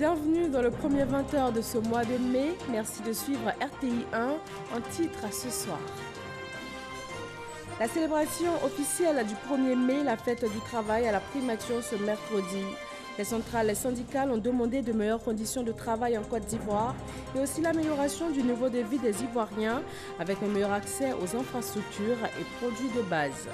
Bienvenue dans le premier 20h de ce mois de mai. Merci de suivre RTI 1 en titre à ce soir. La célébration officielle du 1er mai, la fête du travail à la primature ce mercredi. Les centrales syndicales ont demandé de meilleures conditions de travail en Côte d'Ivoire et aussi l'amélioration du niveau de vie des Ivoiriens avec un meilleur accès aux infrastructures et produits de base.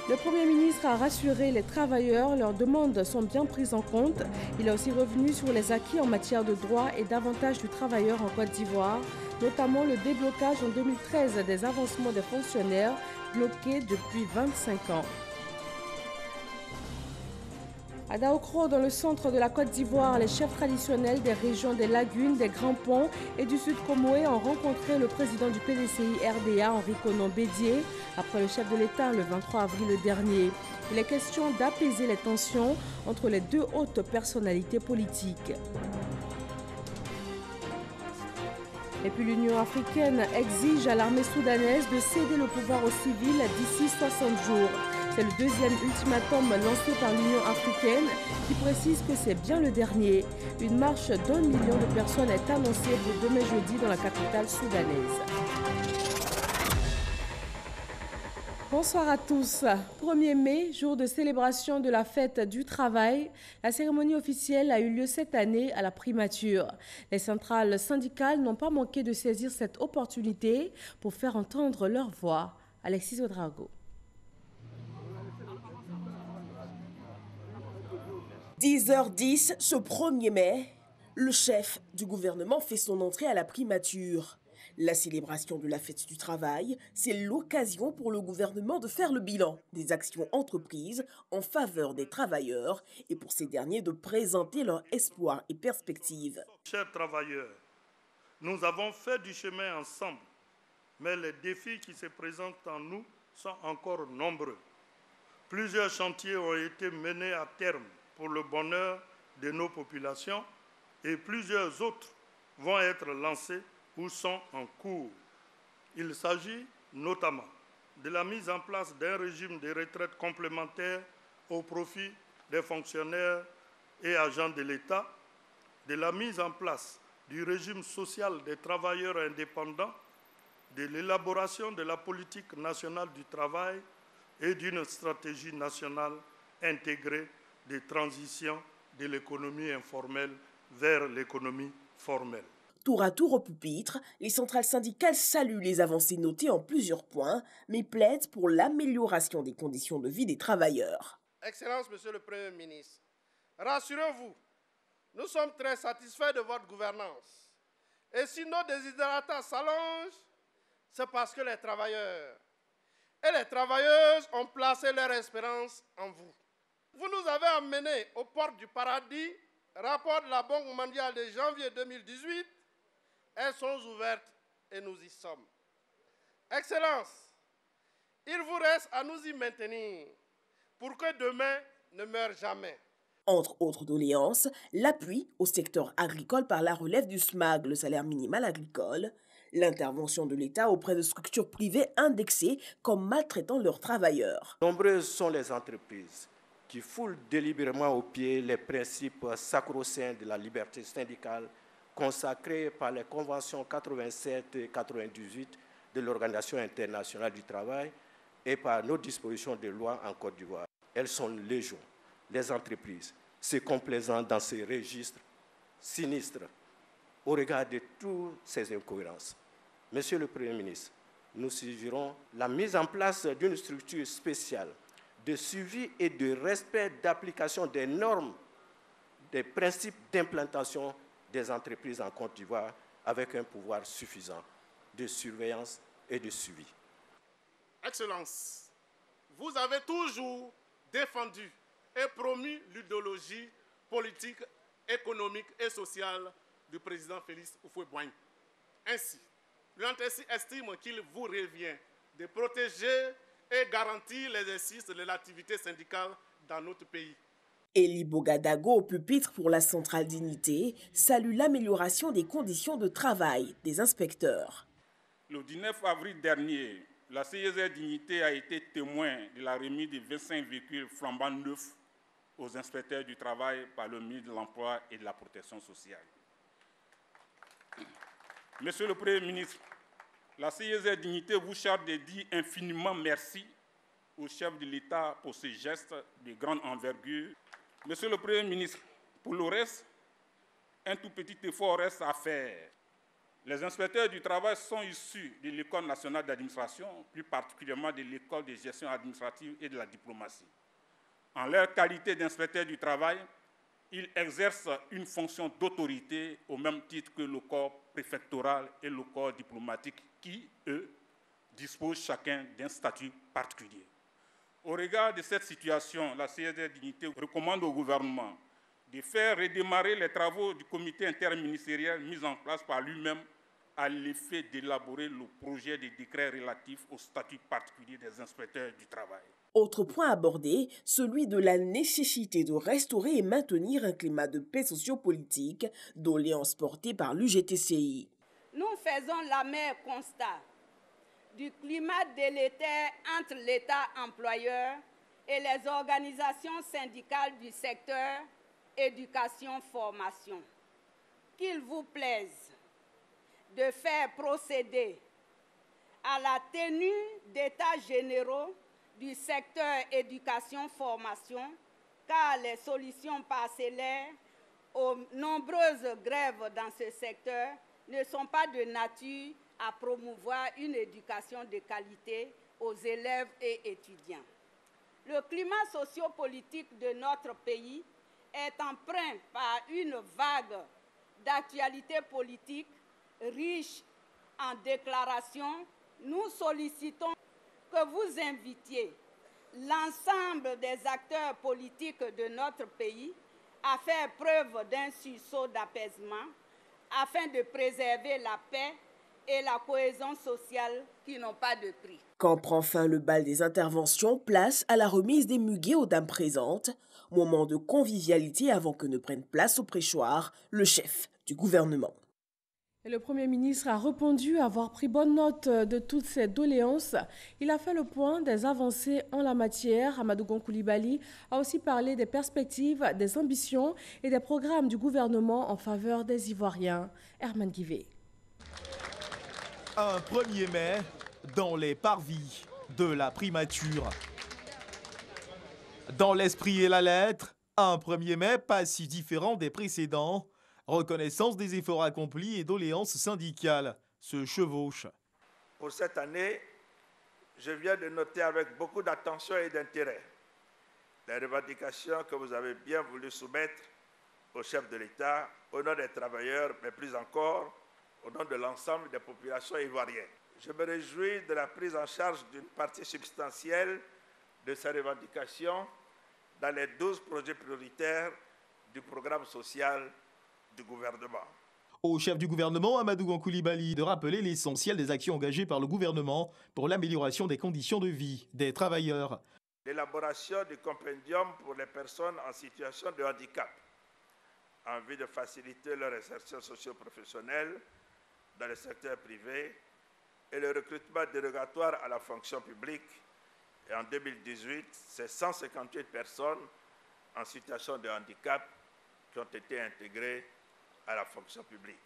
Le Premier ministre a rassuré les travailleurs, leurs demandes sont bien prises en compte. Il est aussi revenu sur les acquis en matière de droits et d'avantages du travailleur en Côte d'Ivoire, notamment le déblocage en 2013 des avancements des fonctionnaires bloqués depuis 25 ans. À Daokro, dans le centre de la Côte d'Ivoire, les chefs traditionnels des régions des Lagunes, des Grands Ponts et du Sud Comoé ont rencontré le président du PDCI RDA, Henri Konan Bédié, après le chef de l'État le 23 avril dernier. Il est question d'apaiser les tensions entre les deux hautes personnalités politiques. Et puis l'Union africaine exige à l'armée soudanaise de céder le pouvoir aux civils d'ici 60 jours. C'est le deuxième ultimatum lancé par l'Union africaine qui précise que c'est bien le dernier. Une marche d'1 million de personnes est annoncée pour demain jeudi dans la capitale soudanaise. Bonsoir à tous. 1er mai, jour de célébration de la fête du travail. La cérémonie officielle a eu lieu cette année à la primature. Les centrales syndicales n'ont pas manqué de saisir cette opportunité pour faire entendre leur voix. Alexis Ouedraogo. 10h10, ce 1er mai, le chef du gouvernement fait son entrée à la primature. La célébration de la fête du travail, c'est l'occasion pour le gouvernement de faire le bilan des actions entreprises en faveur des travailleurs et pour ces derniers de présenter leurs espoirs et perspectives. Chers travailleurs, nous avons fait du chemin ensemble, mais les défis qui se présentent en nous sont encore nombreux. Plusieurs chantiers ont été menés à terme pour le bonheur de nos populations et plusieurs autres vont être lancés ou sont en cours. Il s'agit notamment de la mise en place d'un régime de retraite complémentaire au profit des fonctionnaires et agents de l'État, de la mise en place du régime social des travailleurs indépendants, de l'élaboration de la politique nationale du travail et d'une stratégie nationale intégrée de transition de l'économie informelle vers l'économie formelle. Tour à tour au pupitre, les centrales syndicales saluent les avancées notées en plusieurs points, mais plaident pour l'amélioration des conditions de vie des travailleurs. Excellence, Monsieur le Premier ministre, rassurez-vous, nous sommes très satisfaits de votre gouvernance. Et si nos desiderata s'allongent, c'est parce que les travailleurs et les travailleuses ont placé leur espérance en vous. Vous nous avez amenés aux portes du paradis, rapport de la Banque mondiale de janvier 2018. Elles sont ouvertes et nous y sommes. Excellence, il vous reste à nous y maintenir pour que demain ne meure jamais. Entre autres doléances, l'appui au secteur agricole par la relève du SMAG, le salaire minimal agricole, l'intervention de l'État auprès de structures privées indexées comme maltraitant leurs travailleurs. Nombreuses sont les entreprises qui foulent délibérément au pied les principes sacro-saints de la liberté syndicale consacrés par les conventions 87 et 98 de l'Organisation internationale du travail et par nos dispositions de loi en Côte d'Ivoire. Elles sont légion, les entreprises, se complaisant dans ces registres sinistres au regard de toutes ces incohérences. Monsieur le Premier ministre, nous suggérons la mise en place d'une structure spéciale de suivi et de respect d'application des normes, des principes d'implantation des entreprises en Côte d'Ivoire avec un pouvoir suffisant de surveillance et de suivi. Excellence, vous avez toujours défendu et promu l'idéologie politique, économique et sociale du président Félix Houphouët-Boigny. Ainsi, l'UNTC estime qu'il vous revient de protéger et garantir l'exercice de l'activité syndicale dans notre pays. Eli Bogadago, au pupitre pour la centrale Dignité, salue l'amélioration des conditions de travail des inspecteurs. Le 19 avril dernier, la CISR Dignité a été témoin de la remise de 25 véhicules flambant neufs aux inspecteurs du travail par le ministre de l'Emploi et de la Protection sociale. Monsieur le Premier ministre, la CISR Dignité vous charge de dire infiniment merci au chef de l'État pour ce geste de grande envergure. Monsieur le Premier ministre, pour le reste, un tout petit effort reste à faire. Les inspecteurs du travail sont issus de l'École nationale d'administration, plus particulièrement de l'École de gestion administrative et de la diplomatie. En leur qualité d'inspecteurs du travail, ils exercent une fonction d'autorité au même titre que le corps préfectoral et le corps diplomatique qui, eux, disposent chacun d'un statut particulier. Au regard de cette situation, la CISR Dignité recommande au gouvernement de faire redémarrer les travaux du comité interministériel mis en place par lui-même à l'effet d'élaborer le projet de décret relatif au statut particulier des inspecteurs du travail. Autre point abordé, celui de la nécessité de restaurer et maintenir un climat de paix sociopolitique, doléance portée par l'UGTCI. Nous faisons l'amer constat du climat délétère entre l'État employeur et les organisations syndicales du secteur éducation-formation. Qu'il vous plaise de faire procéder à la tenue d'états généraux du secteur éducation-formation, car les solutions parcellaires aux nombreuses grèves dans ce secteur ne sont pas de nature à promouvoir une éducation de qualité aux élèves et étudiants. Le climat sociopolitique de notre pays est empreint par une vague d'actualité politique riche en déclarations. Nous sollicitons que vous invitiez l'ensemble des acteurs politiques de notre pays à faire preuve d'un sursaut d'apaisement afin de préserver la paix et la cohésion sociale qui n'ont pas de prix. Quand prend fin le bal des interventions, place à la remise des muguets aux dames présentes, moment de convivialité avant que ne prenne place au préchoir le chef du gouvernement. Et le Premier ministre a répondu avoir pris bonne note de toutes ces doléances. Il a fait le point des avancées en la matière. Amadou Gon Coulibaly a aussi parlé des perspectives, des ambitions et des programmes du gouvernement en faveur des Ivoiriens. Herman Guivet. Un 1er mai dans les parvis de la primature. Dans l'esprit et la lettre, un 1er mai pas si différent des précédents. Reconnaissance des efforts accomplis et doléances syndicales se chevauchent. Pour cette année, je viens de noter avec beaucoup d'attention et d'intérêt les revendications que vous avez bien voulu soumettre au chef de l'État, au nom des travailleurs, mais plus encore au nom de l'ensemble des populations ivoiriennes. Je me réjouis de la prise en charge d'une partie substantielle de ces revendications dans les 12 projets prioritaires du programme social du gouvernement. Au chef du gouvernement, Amadou Gon Coulibaly, de rappeler l'essentiel des actions engagées par le gouvernement pour l'amélioration des conditions de vie des travailleurs. L'élaboration du compendium pour les personnes en situation de handicap, en vue de faciliter leur insertion socio-professionnelle dans le secteur privé et le recrutement dérogatoire à la fonction publique. Et en 2018, c'est 158 personnes en situation de handicap qui ont été intégrées à la fonction publique.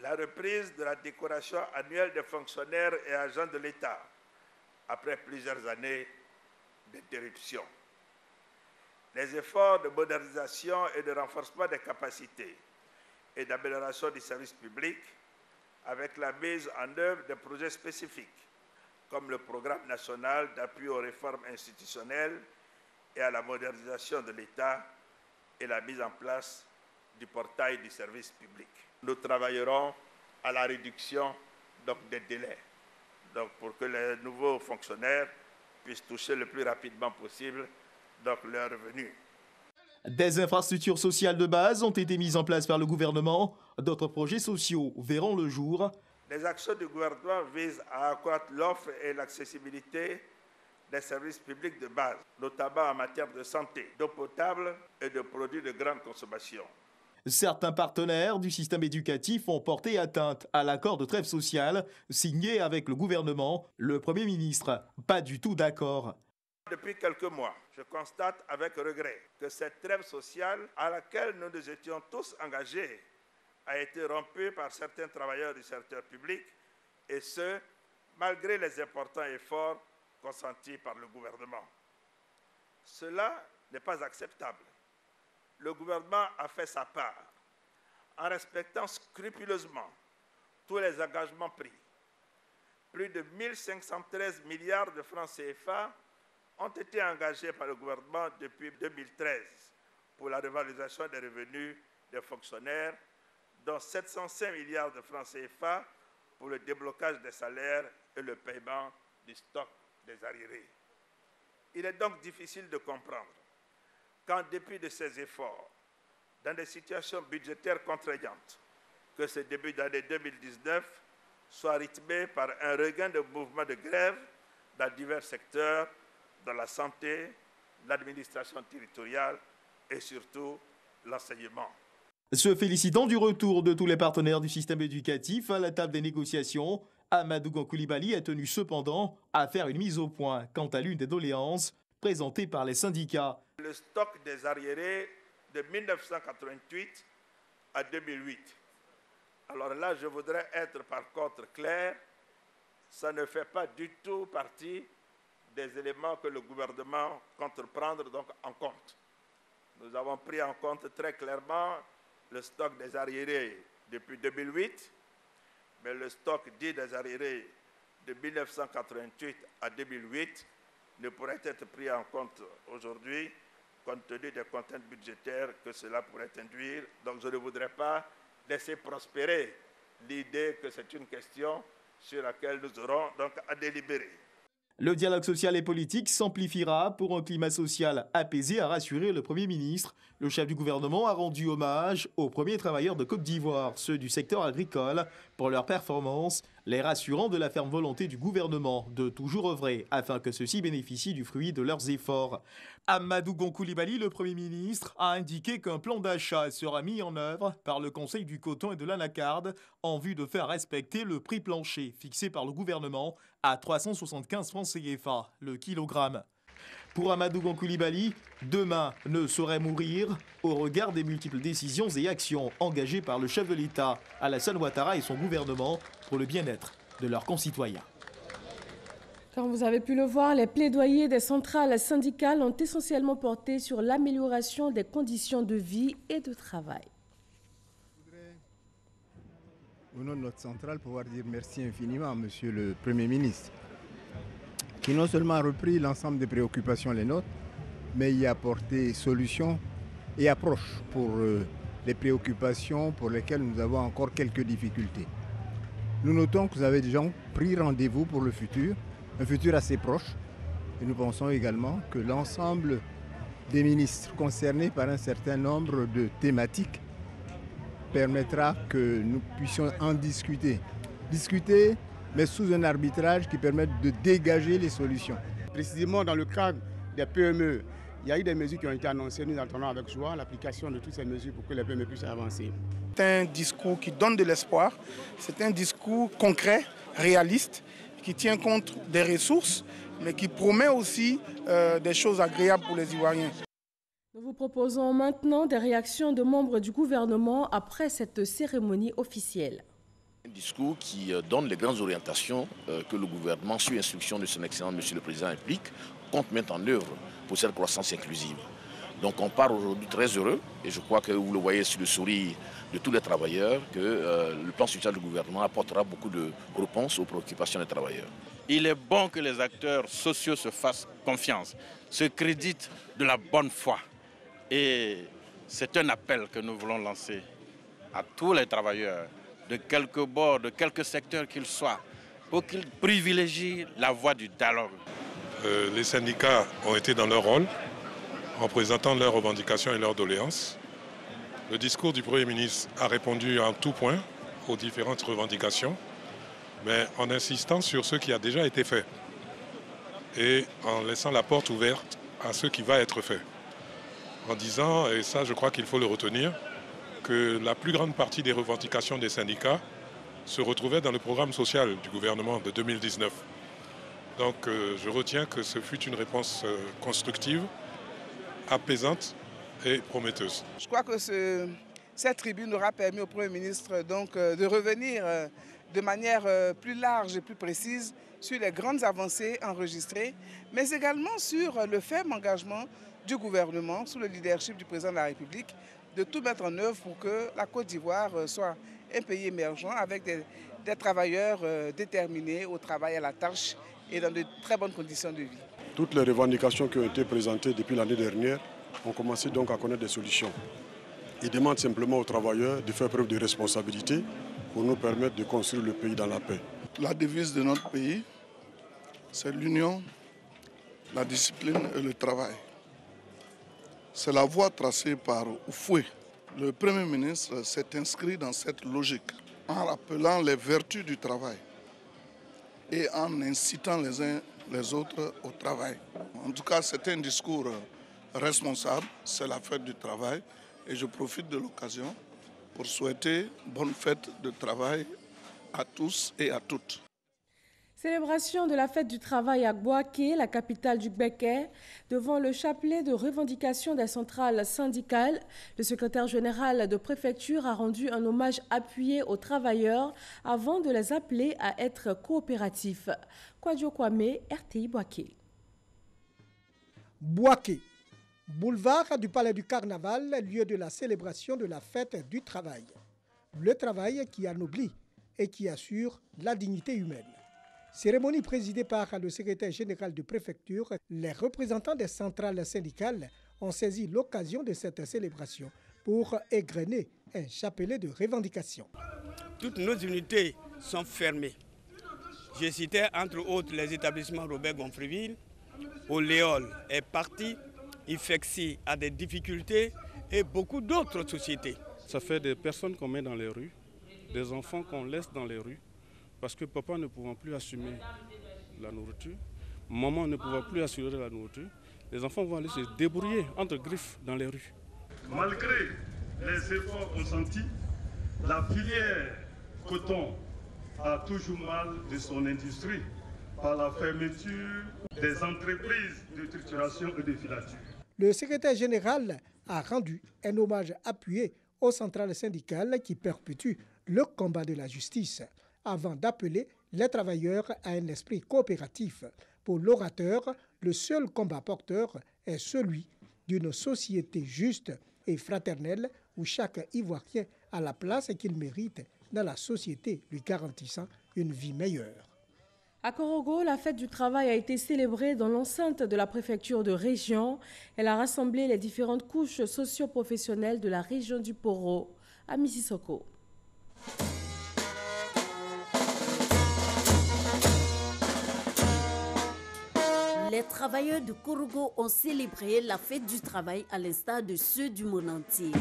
La reprise de la décoration annuelle des fonctionnaires et agents de l'État après plusieurs années d'interruption. Les efforts de modernisation et de renforcement des capacités et d'amélioration du service public avec la mise en œuvre de projets spécifiques comme le Programme national d'appui aux réformes institutionnelles et à la modernisation de l'État et la mise en place du portail du service public. Nous travaillerons à la réduction des délais pour que les nouveaux fonctionnaires puissent toucher le plus rapidement possible leurs revenus. Des infrastructures sociales de base ont été mises en place par le gouvernement. D'autres projets sociaux verront le jour. Les actions du gouvernement visent à accroître l'offre et l'accessibilité des services publics de base, notamment en matière de santé, d'eau potable et de produits de grande consommation. Certains partenaires du système éducatif ont porté atteinte à l'accord de trêve sociale signé avec le gouvernement. Le Premier ministre, pas du tout d'accord. Depuis quelques mois, je constate avec regret que cette trêve sociale à laquelle nous nous étions tous engagés a été rompue par certains travailleurs du secteur public, et ce, malgré les importants efforts consentis par le gouvernement. Cela n'est pas acceptable. Le gouvernement a fait sa part en respectant scrupuleusement tous les engagements pris. Plus de 1513 milliards de francs CFA ont été engagés par le gouvernement depuis 2013 pour la revalorisation des revenus des fonctionnaires, dont 705 milliards de francs CFA pour le déblocage des salaires et le paiement du stock des arriérés. Il est donc difficile de comprendre qu'en dépit de ces efforts, dans des situations budgétaires contraignantes, que ce début d'année 2019 soit rythmé par un regain de mouvements de grève dans divers secteurs, dans la santé, l'administration territoriale et surtout l'enseignement. Se félicitant du retour de tous les partenaires du système éducatif à la table des négociations, Amadou Coulibaly a tenu cependant à faire une mise au point quant à l'une des doléances présentées par les syndicats. Le stock des arriérés de 1988 à 2008. Alors là, je voudrais être par contre clair, ça ne fait pas du tout partie des éléments que le gouvernement compte prendre donc en compte. Nous avons pris en compte très clairement le stock des arriérés depuis 2008, mais le stock dit des arriérés de 1988 à 2008 ne pourrait être pris en compte aujourd'hui compte tenu des contraintes budgétaires que cela pourrait induire. Donc je ne voudrais pas laisser prospérer l'idée que c'est une question sur laquelle nous aurons donc à délibérer. Le dialogue social et politique s'amplifiera pour un climat social apaisé, a rassuré le Premier ministre. Le chef du gouvernement a rendu hommage aux premiers travailleurs de Côte d'Ivoire, ceux du secteur agricole, pour leur performance, les rassurant de la ferme volonté du gouvernement de toujours œuvrer afin que ceux-ci bénéficient du fruit de leurs efforts. Amadou Coulibaly, le Premier ministre, a indiqué qu'un plan d'achat sera mis en œuvre par le Conseil du coton et de l'anacarde en vue de faire respecter le prix plancher fixé par le gouvernement à 375 francs CFA le kilogramme. Pour Amadou Coulibaly, demain ne saurait mourir au regard des multiples décisions et actions engagées par le chef de l'État, Alassane Ouattara et son gouvernement pour le bien-être de leurs concitoyens. Comme vous avez pu le voir, les plaidoyers des centrales syndicales ont essentiellement porté sur l'amélioration des conditions de vie et de travail. Je voudrais, au nom de notre centrale, pouvoir dire merci infiniment à Monsieur le Premier ministre, qui non seulement a repris l'ensemble des préoccupations les nôtres, mais y a apporté solutions et approches pour les préoccupations pour lesquelles nous avons encore quelques difficultés. Nous notons que vous avez déjà pris rendez-vous pour le futur, un futur assez proche, et nous pensons également que l'ensemble des ministres concernés par un certain nombre de thématiques permettra que nous puissions en discuter. Discuter, mais sous un arbitrage qui permette de dégager les solutions. Précisément dans le cadre des PME, il y a eu des mesures qui ont été annoncées. Nous attendons avec joie l'application de toutes ces mesures pour que les PME puissent avancer. C'est un discours qui donne de l'espoir, c'est un discours concret, réaliste, qui tient compte des ressources, mais qui promet aussi des choses agréables pour les Ivoiriens. Nous vous proposons maintenant des réactions de membres du gouvernement après cette cérémonie officielle. Un discours qui donne les grandes orientations que le gouvernement, sur instruction de son Excellence Monsieur le Président implique, compte mettre en œuvre pour cette croissance inclusive. Donc on part aujourd'hui très heureux, et je crois que vous le voyez sur le sourire de tous les travailleurs, que le plan social du gouvernement apportera beaucoup de réponses aux préoccupations des travailleurs. Il est bon que les acteurs sociaux se fassent confiance, se créditent de la bonne foi. Et c'est un appel que nous voulons lancer à tous les travailleurs, de quelque bord, de quelque secteur qu'ils soient, pour qu'ils privilégient la voie du dialogue. Les syndicats ont été dans leur rôle en présentant leurs revendications et leurs doléances. Le discours du Premier ministre a répondu en tout point aux différentes revendications, mais en insistant sur ce qui a déjà été fait et en laissant la porte ouverte à ce qui va être fait. En disant, et ça je crois qu'il faut le retenir, que la plus grande partie des revendications des syndicats se retrouvaient dans le programme social du gouvernement de 2019. Donc je retiens que ce fut une réponse constructive, apaisante et prometteuse. Je crois que cette tribune aura permis au Premier ministre donc, de revenir de manière plus large et plus précise sur les grandes avancées enregistrées, mais également sur le ferme engagement du gouvernement, sous le leadership du président de la République, de tout mettre en œuvre pour que la Côte d'Ivoire soit un pays émergent avec des travailleurs déterminés au travail, à la tâche et dans de très bonnes conditions de vie. Toutes les revendications qui ont été présentées depuis l'année dernière ont commencé donc à connaître des solutions. Ils demandent simplement aux travailleurs de faire preuve de responsabilité pour nous permettre de construire le pays dans la paix. La devise de notre pays, c'est l'union, la discipline et le travail. C'est la voie tracée par Oufoué. Le Premier ministre s'est inscrit dans cette logique en rappelant les vertus du travail et en incitant les uns les autres au travail. En tout cas, c'est un discours responsable, c'est la fête du travail et je profite de l'occasion pour souhaiter bonne fête de travail à tous et à toutes. Célébration de la fête du travail à Bouaké, la capitale du Béquet, devant le chapelet de revendication des centrales syndicales. Le secrétaire général de préfecture a rendu un hommage appuyé aux travailleurs avant de les appeler à être coopératifs. Kwadjo Kwame, RTI Bouaké. Bouaké, boulevard du Palais du Carnaval, lieu de la célébration de la fête du travail. Le travail qui anoblit et qui assure la dignité humaine. Cérémonie présidée par le secrétaire général de préfecture, les représentants des centrales syndicales ont saisi l'occasion de cette célébration pour égrener un chapelet de revendications. Toutes nos unités sont fermées. Je citais entre autres les établissements Robert Gonfreville, Oléol est parti, Ifexi a des difficultés et beaucoup d'autres sociétés. Ça fait des personnes qu'on met dans les rues, des enfants qu'on laisse dans les rues, parce que papa ne pouvant plus assumer la nourriture, maman ne pouvant plus assurer la nourriture, les enfants vont aller se débrouiller entre griffes dans les rues. Malgré les efforts consentis, la filière coton a toujours mal de son industrie par la fermeture des entreprises de trituration et de filature. Le secrétaire général a rendu un hommage appuyé aux centrales syndicales qui perpétuent le combat de la justice, avant d'appeler les travailleurs à un esprit coopératif. Pour l'orateur, le seul combat porteur est celui d'une société juste et fraternelle où chaque Ivoirien a la place qu'il mérite dans la société, lui garantissant une vie meilleure. À Korogo, la fête du travail a été célébrée dans l'enceinte de la préfecture de région. Elle a rassemblé les différentes couches socio-professionnelles de la région du Poro, à Mississauga. Les travailleurs de Korogo ont célébré la fête du travail à l'instar de ceux du monde entier.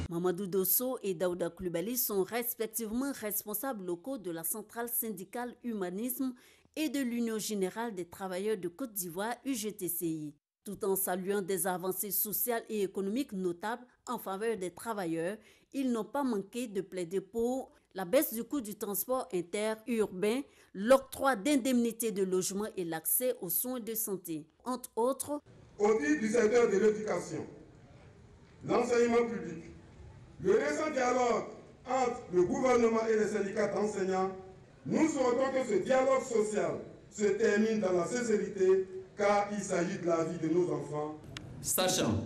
Mamadou Dosso et Daouda Koulibaly sont respectivement responsables locaux de la centrale syndicale Humanisme et de l'Union générale des travailleurs de Côte d'Ivoire UGTCI. Tout en saluant des avancées sociales et économiques notables en faveur des travailleurs, ils n'ont pas manqué de plaider pour la baisse du coût du transport interurbain, l'octroi d'indemnités de logement et l'accès aux soins de santé, entre autres. Au titre du secteur de l'éducation, l'enseignement public, le récent dialogue entre le gouvernement et les syndicats d'enseignants, nous souhaitons que ce dialogue social se termine dans la sincérité car il s'agit de la vie de nos enfants. Sachant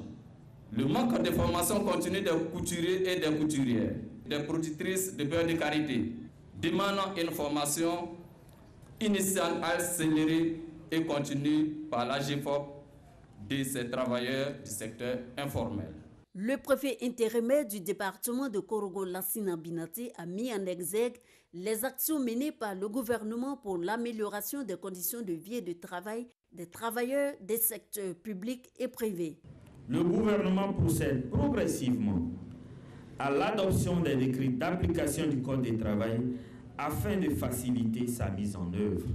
le manque de formation continue des couturiers et des couturières, des productrices de beurre de karité, demandant une formation initiale, accélérée et continue par l'AGFOP de ces travailleurs du secteur informel. Le préfet intérimaire du département de Korogo, Lassina Binati, a mis en exergue les actions menées par le gouvernement pour l'amélioration des conditions de vie et de travail des travailleurs des secteurs publics et privés. Le gouvernement procède progressivement à l'adoption des décrets d'application du Code du travail afin de faciliter sa mise en œuvre.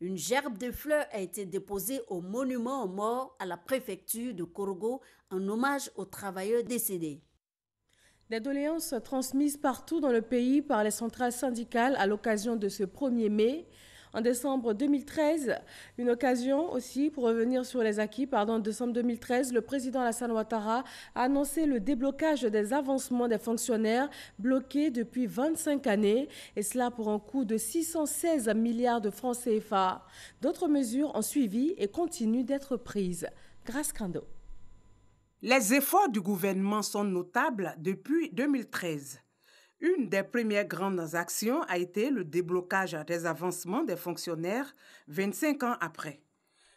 Une gerbe de fleurs a été déposée au monument aux morts à la préfecture de Korogo en hommage aux travailleurs décédés. Des doléances transmises partout dans le pays par les centrales syndicales à l'occasion de ce 1er mai. En décembre 2013, une occasion aussi pour revenir sur les acquis. En décembre 2013, le président Alassane Ouattara a annoncé le déblocage des avancements des fonctionnaires bloqués depuis 25 années, et cela pour un coût de 616 milliards de francs CFA. D'autres mesures ont suivi et continuent d'être prises. Grâce Kando. Les efforts du gouvernement sont notables depuis 2013. Une des premières grandes actions a été le déblocage des avancements des fonctionnaires 25 ans après.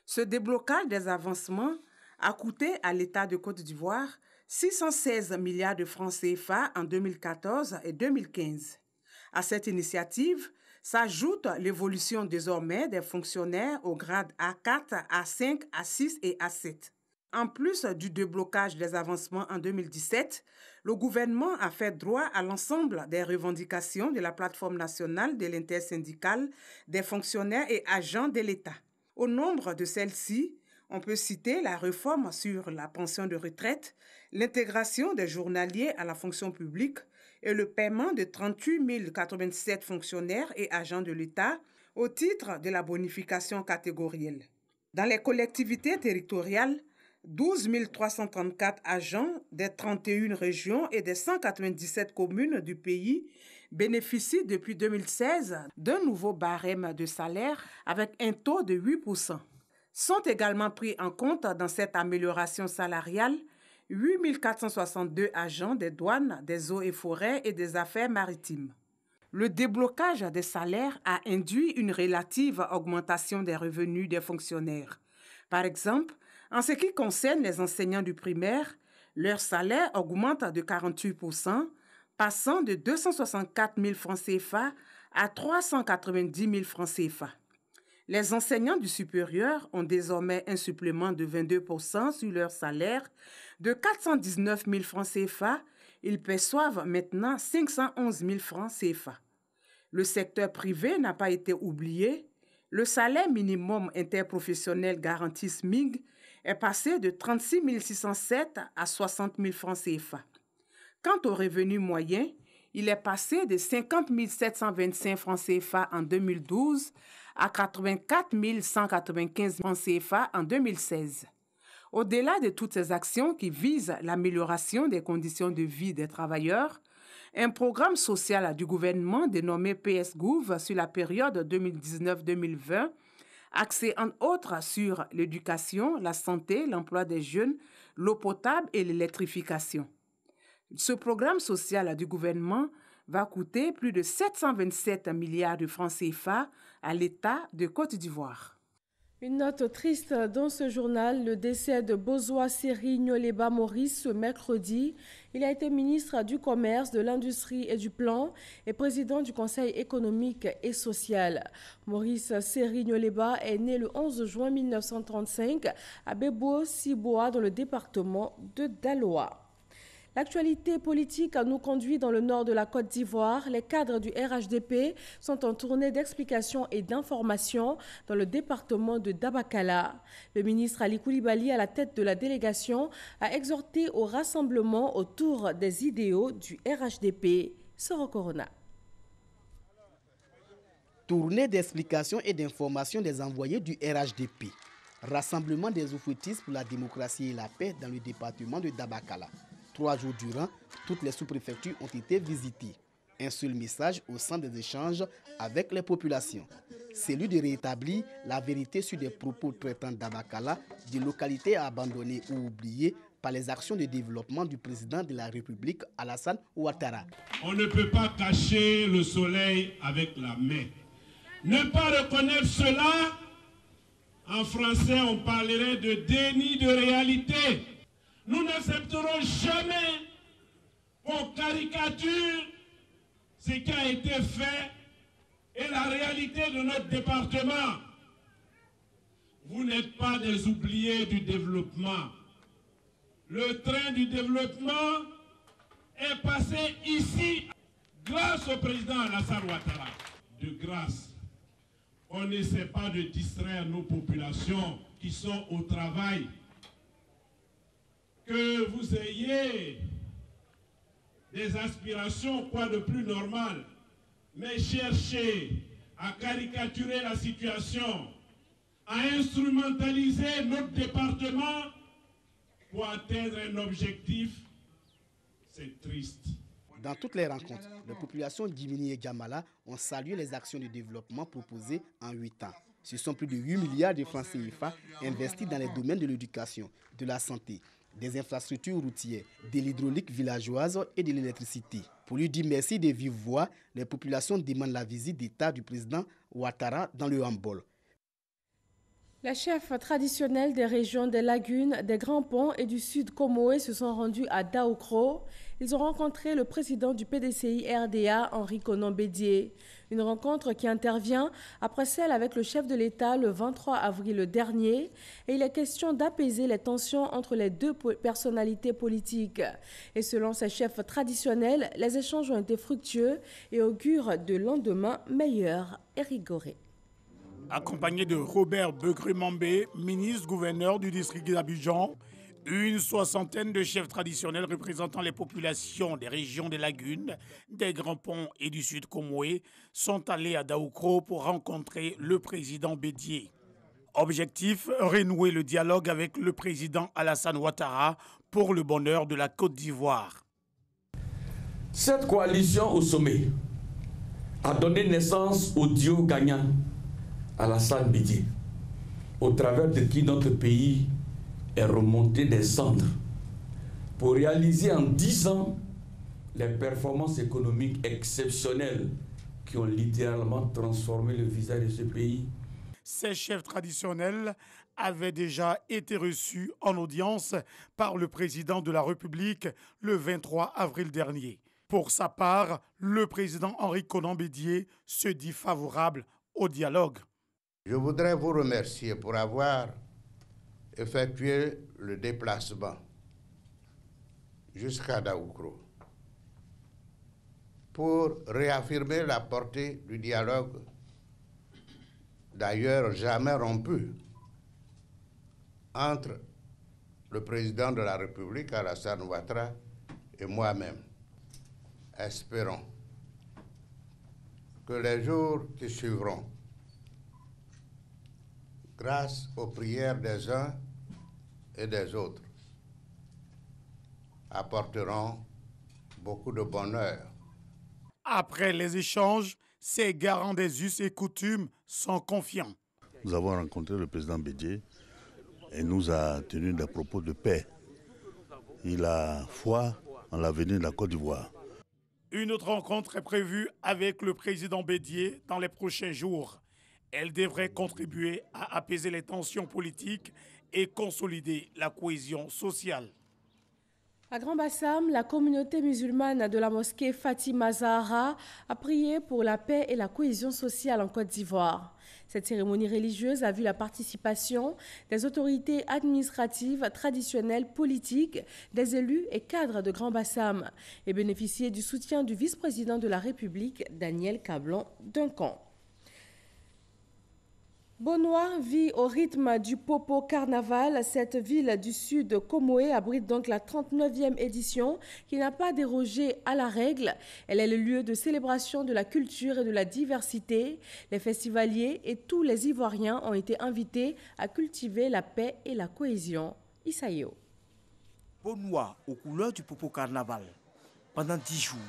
Ce déblocage des avancements a coûté à l'État de Côte d'Ivoire 616 milliards de francs CFA en 2014 et 2015. À cette initiative s'ajoute l'évolution désormais des fonctionnaires au grade A4, A5, A6 et A7. En plus du déblocage des avancements en 2017, le gouvernement a fait droit à l'ensemble des revendications de la plateforme nationale de l'intersyndicale des fonctionnaires et agents de l'État. Au nombre de celles-ci, on peut citer la réforme sur la pension de retraite, l'intégration des journaliers à la fonction publique et le paiement de 38 087 fonctionnaires et agents de l'État au titre de la bonification catégorielle. Dans les collectivités territoriales, 12 334 agents des 31 régions et des 197 communes du pays bénéficient depuis 2016 d'un nouveau barème de salaire avec un taux de 8%. Sont également pris en compte dans cette amélioration salariale 8 462 agents des douanes, des eaux et forêts et des affaires maritimes. Le déblocage des salaires a induit une relative augmentation des revenus des fonctionnaires. Par exemple, en ce qui concerne les enseignants du primaire, leur salaire augmente de 48%, passant de 264 000 francs CFA à 390 000 francs CFA. Les enseignants du supérieur ont désormais un supplément de 22% sur leur salaire de 419 000 francs CFA. Ils perçoivent maintenant 511 000 francs CFA. Le secteur privé n'a pas été oublié. Le salaire minimum interprofessionnel garanti SMIG est passé de 36 607 à 60 000 francs CFA. Quant au revenu moyen, il est passé de 50 725 francs CFA en 2012 à 84 195 francs CFA en 2016. Au-delà de toutes ces actions qui visent l'amélioration des conditions de vie des travailleurs, un programme social du gouvernement dénommé PS-Gouv sur la période 2019-2020, axé entre autres sur l'éducation, la santé, l'emploi des jeunes, l'eau potable et l'électrification. Ce programme social du gouvernement va coûter plus de 727 milliards de francs CFA à l'État de Côte d'Ivoire. Une note triste dans ce journal, le décès de Bozoa Seri Nyoleba Maurice ce mercredi. Il a été ministre du Commerce, de l'Industrie et du Plan et président du Conseil économique et social. Maurice Seri Nyoleba est né le 11 juin 1935 à Bebo-Siboa dans le département de Daloa. L'actualité politique nous conduit dans le nord de la Côte d'Ivoire. Les cadres du RHDP sont en tournée d'explication et d'information dans le département de Dabakala. Le ministre Ali Koulibaly, à la tête de la délégation, a exhorté au rassemblement autour des idéaux du RHDP. Soro Corona. Tournée d'explication et d'information des envoyés du RHDP. Rassemblement des oufoutistes pour la démocratie et la paix dans le département de Dabakala. 3 jours durant, toutes les sous-préfectures ont été visitées. Un seul message au centre des échanges avec les populations. Celui de rétablir la vérité sur des propos traitant d'Abakala, des localités abandonnées ou oubliées par les actions de développement du président de la République, Alassane Ouattara. On ne peut pas cacher le soleil avec la main. Ne pas reconnaître cela, en français on parlerait de déni de réalité. Nous n'accepterons jamais qu'on caricature ce qui a été fait et la réalité de notre département. Vous n'êtes pas des oubliés du développement. Le train du développement est passé ici grâce au président Alassane Ouattara. De grâce, on n'essaie pas de distraire nos populations qui sont au travail. Que vous ayez des aspirations, quoi de plus normal, mais chercher à caricaturer la situation, à instrumentaliser notre département pour atteindre un objectif, c'est triste. Dans toutes les rencontres, les populations d'Imini et Djamala ont salué les actions de développement proposées en 8 ans. Ce sont plus de 8 milliards de francs CFA investis dans les domaines de l'éducation, de la santé, des infrastructures routières, de l'hydraulique villageoise et de l'électricité. Pour lui dire merci de vive voix, les populations demandent la visite d'État du président Ouattara dans le handball. Les chefs traditionnels des régions des Lagunes, des Grands Ponts et du Sud Comoé se sont rendus à Daoukro. Ils ont rencontré le président du PDCI RDA, Henri Konan Bédié. Une rencontre qui intervient après celle avec le chef de l'État le 23 avril dernier. Et il est question d'apaiser les tensions entre les deux personnalités politiques. Et selon ces chefs traditionnels, les échanges ont été fructueux et augurent de lendemains meilleurs et rigorés. Accompagné de Robert Begré-Mambé, ministre-gouverneur du district d'Abidjan, une soixantaine de chefs traditionnels représentant les populations des régions des Lagunes, des Grands Ponts et du Sud Comoé sont allés à Daoukro pour rencontrer le président Bédié. Objectif, renouer le dialogue avec le président Alassane Ouattara pour le bonheur de la Côte d'Ivoire. Cette coalition au sommet a donné naissance au duo gagnant Alassane Bédié, au travers de qui notre pays est remonté des cendres pour réaliser en 10 ans les performances économiques exceptionnelles qui ont littéralement transformé le visage de ce pays. Ces chefs traditionnels avaient déjà été reçus en audience par le président de la République le 23 avril dernier. Pour sa part, le président Henri Konan Bédié se dit favorable au dialogue. Je voudrais vous remercier pour avoir effectué le déplacement jusqu'à Daoukro pour réaffirmer la portée du dialogue, d'ailleurs jamais rompu, entre le président de la République, Alassane Ouattara, et moi-même. Espérons que les jours qui suivront, grâce aux prières des uns et des autres, apporteront beaucoup de bonheur. Après les échanges, ces garants des us et coutumes sont confiants. Nous avons rencontré le président Bédié et nous a tenu des propos de paix. Il a foi en l'avenir de la Côte d'Ivoire. Une autre rencontre est prévue avec le président Bédié dans les prochains jours. Elle devrait contribuer à apaiser les tensions politiques et consolider la cohésion sociale. À Grand Bassam, la communauté musulmane de la mosquée Fatima Zahra a prié pour la paix et la cohésion sociale en Côte d'Ivoire. Cette cérémonie religieuse a vu la participation des autorités administratives, traditionnelles, politiques, des élus et cadres de Grand Bassam et bénéficié du soutien du vice-président de la République, Daniel Cablon-Duncan. Bonois vit au rythme du Popo Carnaval. Cette ville du sud Comoé abrite donc la 39e édition qui n'a pas dérogé à la règle. Elle est le lieu de célébration de la culture et de la diversité. Les festivaliers et tous les Ivoiriens ont été invités à cultiver la paix et la cohésion. Isaïo. Bonois aux couleurs du Popo Carnaval. Pendant 10 jours,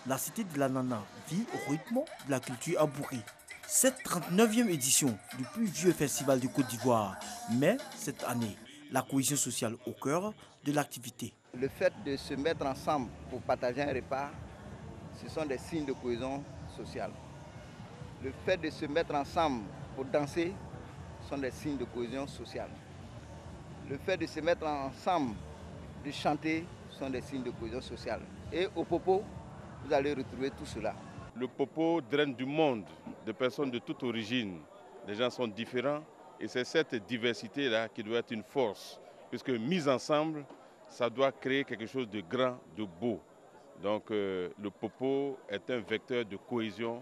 la cité de la Nana vit au rythme de la culture abourée. Cette 39e édition du plus vieux festival de Côte d'Ivoire met cette année la cohésion sociale au cœur de l'activité. Le fait de se mettre ensemble pour partager un repas, ce sont des signes de cohésion sociale. Le fait de se mettre ensemble pour danser, ce sont des signes de cohésion sociale. Le fait de se mettre ensemble, de chanter, ce sont des signes de cohésion sociale. Et au Popo, vous allez retrouver tout cela. Le Popo draine du monde, de personnes de toute origine. Les gens sont différents et c'est cette diversité-là qui doit être une force. Puisque mise ensemble, ça doit créer quelque chose de grand, de beau. Donc le Popo est un vecteur de cohésion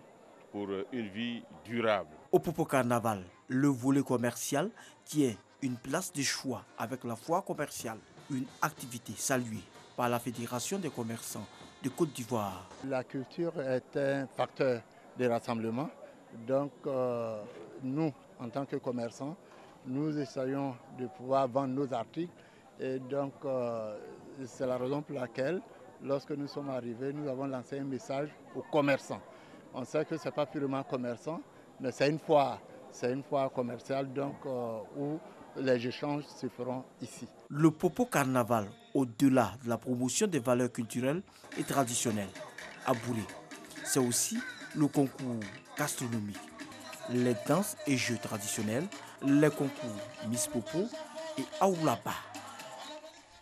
pour une vie durable. Au Popo Carnaval, le volet commercial qui est une place de choix avec la foire commerciale, une activité saluée par la Fédération des commerçants de Côte d'Ivoire. La culture est un facteur de rassemblement. Donc nous, en tant que commerçants, nous essayons de pouvoir vendre nos articles. Et donc c'est la raison pour laquelle, lorsque nous sommes arrivés, nous avons lancé un message aux commerçants. On sait que ce n'est pas purement commerçant, mais c'est une foire commerciale donc, où les échanges se feront ici. Le Popo Carnaval, au-delà de la promotion des valeurs culturelles et traditionnelles, à Bouré, c'est aussi le concours gastronomique, les danses et jeux traditionnels, les concours Miss Popo et Aoulaba.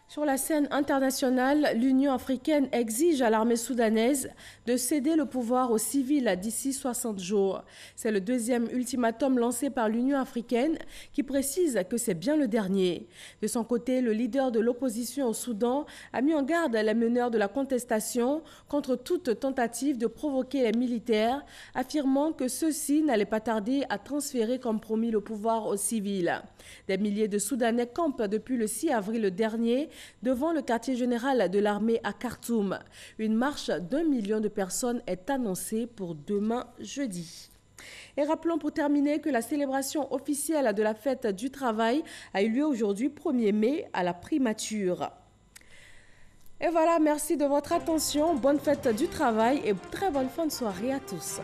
Sur la scène internationale, l'Union africaine exige à l'armée soudanaise de céder le pouvoir aux civils d'ici 60 jours. C'est le deuxième ultimatum lancé par l'Union africaine qui précise que c'est bien le dernier. De son côté, le leader de l'opposition au Soudan a mis en garde les meneurs de la contestation contre toute tentative de provoquer les militaires, affirmant que ceux-ci n'allaient pas tarder à transférer comme promis le pouvoir aux civils. Des milliers de Soudanais campent depuis le 6 avril dernier devant le quartier général de l'armée à Khartoum. Une marche d'1 million de personnes est annoncée pour demain jeudi. Et rappelons pour terminer que la célébration officielle de la fête du travail a eu lieu aujourd'hui 1er mai à la Primature. Et voilà, merci de votre attention, bonne fête du travail et très bonne fin de soirée à tous.